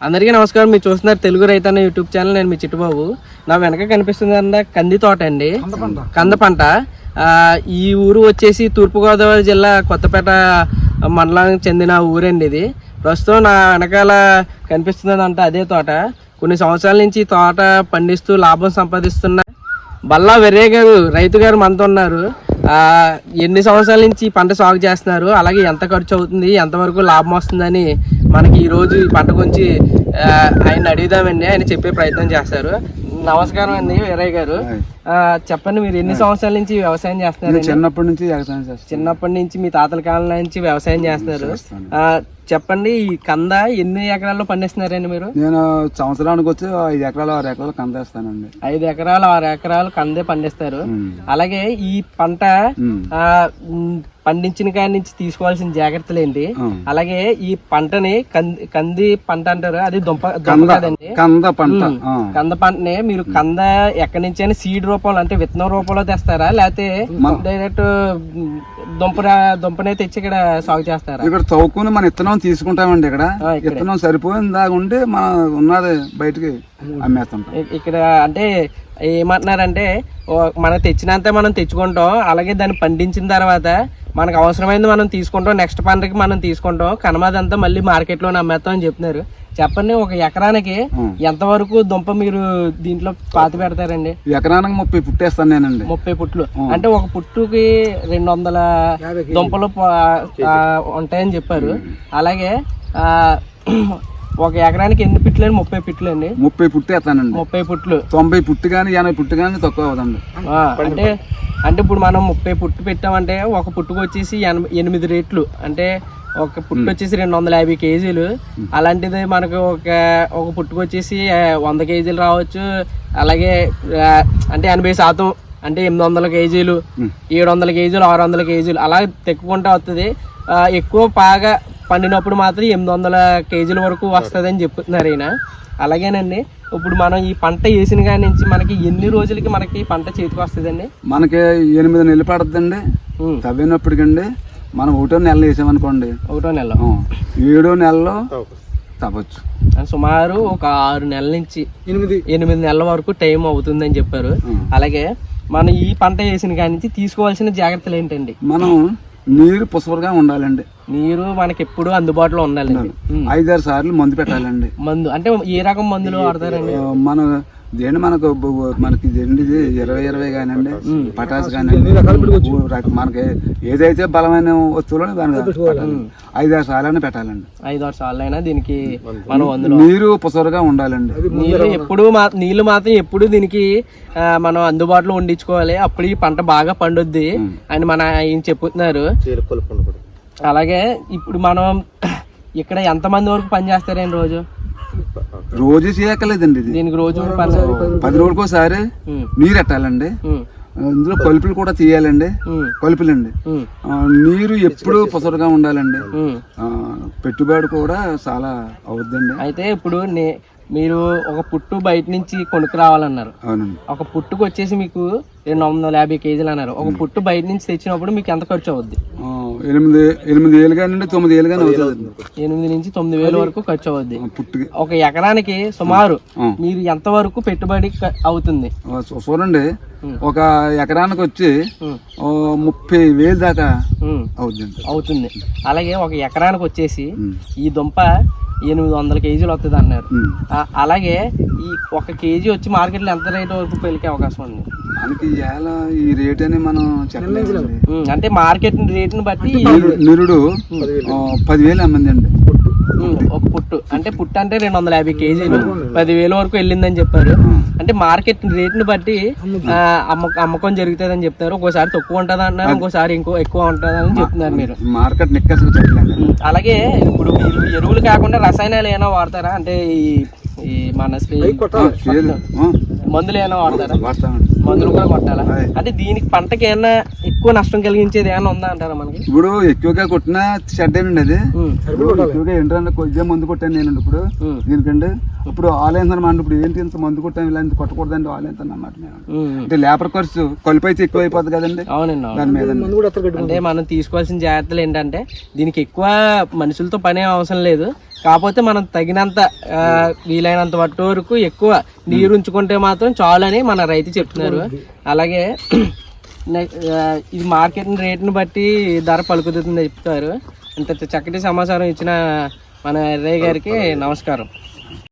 అందరికీ నమస్కారం. మీరు చూస్తున్నారు తెలుగు రైతన్న యూట్యూబ్ ఛానల్. నేను మీ చిట్టుబాబు. నా వెనక కనిపిస్తుంది కంది తోట అండి, కంద పంట. ఈ ఊరు వచ్చేసి తూర్పుగోదావరి జిల్లా కొత్తపేట మండలానికి చెందిన ఊరండి ఇది. ప్రస్తుతం నా వెనకాల కనిపిస్తుందంటే అదే తోట. కొన్ని సంవత్సరాల నుంచి తోట పండిస్తూ లాభం సంపాదిస్తున్న బల్లా వెర్రే గారు, రైతు గారు మనతో ఉన్నారు. ఎన్ని సంవత్సరాల నుంచి పంట సాగు చేస్తున్నారు, అలాగే ఎంత ఖర్చు అవుతుంది, ఎంతవరకు లాభం వస్తుందని మనకి ఈరోజు ఈ పంట గురించి ఆయన అడుగుదామండి. ఆయన చెప్పే ప్రయత్నం చేస్తారు. నమస్కారం అండి వీరయ్య గారు. చెప్పండి, మీరు ఎన్ని సంవత్సరాల నుంచి వ్యవసాయం చేస్తున్నారు? చిన్నప్పటి నుంచి మీ తాతల కాలం నుంచి వ్యవసాయం చేస్తున్నారు. చెప్పండి, ఈ కంద ఎన్ని ఎకరాల్లో పండిస్తున్నారండి మీరు? నేను సంవత్సరానికి వచ్చి 5 ఎకరాలు 6 ఎకరాలు కంద వేస్తానండి. 5 ఎకరాలు 6 ఎకరాలు కందే పండిస్తారు. అలాగే ఈ పంట పండించిన కాడి నుంచి తీసుకోవాల్సిన జాగ్రత్తలు ఏంటి? అలాగే ఈ పంటని కంది పంట అంటారు, అది దుంప కదండి, కంద పంట. కంద పంటని మీరు కంద ఎక్కడి నుంచి అయినా సీడ్ రూపంలో అంటే విత్తనం రూపంలో తెస్తారా, లేకపోతే డైరెక్ట్ దుంపనే తెచ్చి ఇక్కడ సాగు చేస్తారా? ఇక్కడ తవ్వుకుని మన విత్తనం తీసుకుంటామండి. ఇక్కడ విత్తనం సరిపోయిన దాకా ఉండి మన ఉన్నది బయటకి అమ్మేస్తాం. ఇక్కడ అంటే ఏమంటున్నారంటే మనం తెచ్చినంత మనం తెచ్చుకుంటాం, అలాగే దాన్ని పండించిన తర్వాత మనకు అవసరమైంది మనం తీసుకుంటాం, నెక్స్ట్ పంటకి మనం తీసుకుంటాం, కనమాదంతా మళ్ళీ మార్కెట్లో అమ్మేస్తాం అని చెప్తున్నారు. చెప్పండి, ఒక ఎకరానికి ఎంత వరకు దుంప మీరు దీంట్లో పాతి పెడతారండి? ఎకరానికి 30 పుట్టేస్తాను నేనండి. 30 పుట్లు అంటే ఒక పుట్టుకి 250 దుంపలు ఉంటాయని చెప్పారు. అలాగే ఒక ఎకరానికి ఎన్ని పిట్లు అండి? 30 పిట్లు అండి. 30 పుట్టేస్తానండి. 30 పుట్లు. 90 పుట్టు కానీ 80 పుట్టు కానీ తక్కువ అవుతుంది. అంటే ఇప్పుడు మనం 30 పుట్టు పెట్టామంటే ఒక పుట్టుకు వచ్చేసి 8 రేట్లు, అంటే ఒక పుట్టు వచ్చేసి 250 కేజీలు. అలాంటిది మనకు ఒక పుట్టుకు వచ్చేసి 100 కేజీలు రావచ్చు. అలాగే అంటే 80% అంటే 800 కేజీలు, 700 కేజీలు, 600 కేజీలు అలా తెక్కుకుంటూ వస్తుంది. ఎక్కువ బాగా పండినప్పుడు మాత్రం 800 కేజీల వరకు వస్తుంది అని చెప్తున్నారు ఈయన. అలాగేనండి, ఇప్పుడు మనం ఈ పంట వేసిన కాడి నుంచి మనకి ఎన్ని రోజులకి మనకి పంట చేతికి వస్తుందండి? మనకి 8 నెలలు పడుతుందండి. తవ్వినప్పటికండి మనం 1వ నెల వేసామనుకోండి, 1వ నెల 7వ నెలలో తవ్వచ్చు. సుమారు ఒక 6 నెలల నుంచి 8 నెలల వరకు టైం అవుతుందని చెప్పారు. అలాగే మనం ఈ పంట వేసిన కాడి నుంచి తీసుకోవాల్సిన జాగ్రత్తలు ఏంటండి? మనం నీరు పుసపరగా ఉండాలండి. నీరు మనకి ఎప్పుడు అందుబాటులో ఉండాలండి. 5-6 సార్లు మందు పెట్టాలండి. మందు అంటే ఏ రకం మందులు వాడతారండి? మనకు మనకి 20 కానివ్వండి, పటాస్ కానివ్వండి, మనకి ఏదైతే బలమైన వస్తువులు దానికి 5-6 సార్లు పెట్టాలండి. 5-6 సార్లు అయినా దీనికి మనం నీరు పుసరుగా ఉండాలండి. నీళ్లు మాత్రం ఎప్పుడు దీనికి మనం అందుబాటులో ఉండించుకోవాలి. అప్పుడు ఈ పంట బాగా పండుద్ది అని మన ఆయన చెప్తున్నారు. అలాగే ఇప్పుడు మనం ఇక్కడ ఎంతమంది వరకు పని చేస్తారండి రోజు? రోజు చేయక్కర్లేదండి. దీనికి రోజు 10 రోజులకు ఒకసారి నీరు పెట్టాలండి. ఇందులో కలుపులు కూడా తీయాలండి. కలుపులండి. నీరు ఎప్పుడు పుసరుగా ఉండాలండి. పెట్టుబడి కూడా చాలా అవుద్దండి. అయితే ఇప్పుడు మీరు ఒక పుట్టు బయట నుంచి కొనుక్కు రావాలన్నారు. ఒక పుట్టుకు వచ్చేసి మీకు 250 కేజీలు అన్నారు. ఒక పుట్టు బయట నుంచి తెచ్చినప్పుడు మీకు ఎంత ఖర్చు అవుద్ది? 8 వేలు కానీ 9 వేలు కానీ అవుతుంది. 8 నుంచి 9 వేలు వరకు ఖర్చు అవుద్ది. ఒక ఎకరానికి సుమారు మీరు ఎంత వరకు పెట్టుబడి అవుతుంది? చూడండి, ఒక ఎకరానికి వచ్చి 30,000 దాకా అవుతుంది. అలాగే ఒక ఎకరానికి వచ్చేసి ఈ దుంప 800 కేజీలు వస్తుంది అన్నారు. అలాగే ఈ 1 కేజీ వచ్చి మార్కెట్లో ఎంత రేటు వరకు పెరిగే అవకాశం ఉంది? మనకి ఈ రేట్ అని మనం చెప్పలేదు. అంటే మార్కెట్ రేట్ని బట్టి నిరుడు 10,000 అమ్మింది అండి ఒక పుట్టు. అంటే పుట్టు అంటే 250 కేజీలు 10,000 వరకు వెళ్ళిందని చెప్పారు. అంటే మార్కెట్ రేట్ని బట్టి అమ్మకం జరుగుతుంది అని చెప్తారు. ఒక్కోసారి తక్కువ ఉంటుంది అంటున్నారు, ఇంకోసారి ఎక్కువ ఉంటుంది అని చెప్తున్నారు మీరు. మార్కెట్ అలాగే ఇప్పుడు మీరు ఎరువులు కాకుండా రసాయనాలు ఏమైనా వాడతారా? అంటే ఈ మన మందులు ఏమైనా వాడతారా? మందులు కూడా కొట్టాలా? అంటే దీనికి పంటకి ఏమైనా ఎక్కువ నష్టం కలిగించేది ఏమైనా ఉందా అంటారా మనకి? ఇప్పుడు ఎక్కువగా కొట్టిన షెడ్ అండి. అది ఎక్కువగా ఏంటంటే కొద్దిగా మందు కొట్టాను నేను ఇప్పుడు దీనికండి. ఇప్పుడు ఆలయంతనమాట. ఇప్పుడు ఏంటి ఇంత మందు కొట్టాను, ఇలా ఇంత కొట్టకూడదండి ఆలయంతన అన్నమాట. అంటే లేబర్ ఖర్చు కలుపు అయితే ఎక్కువ అయిపోతుంది కదండి. అవునండి. దాని మీద అంటే మనం తీసుకోవాల్సిన జాగ్రత్తలు ఏంటంటే దీనికి ఎక్కువ మనుషులతో పనే అవసరం లేదు. కాకపోతే మనం తగినంత వీలైనంత వరకు ఎక్కువ నీరు ఉంచుకుంటే మాత్రం చాలని మన రైతు చెప్తున్నారు. అలాగే ఇది మార్కెట్ రేట్ని బట్టి ధర పలుకుతుందని చెప్తారు. ఇంత చక్కటి సమాచారం ఇచ్చిన మన ఎర్రయ్య గారికి నమస్కారం.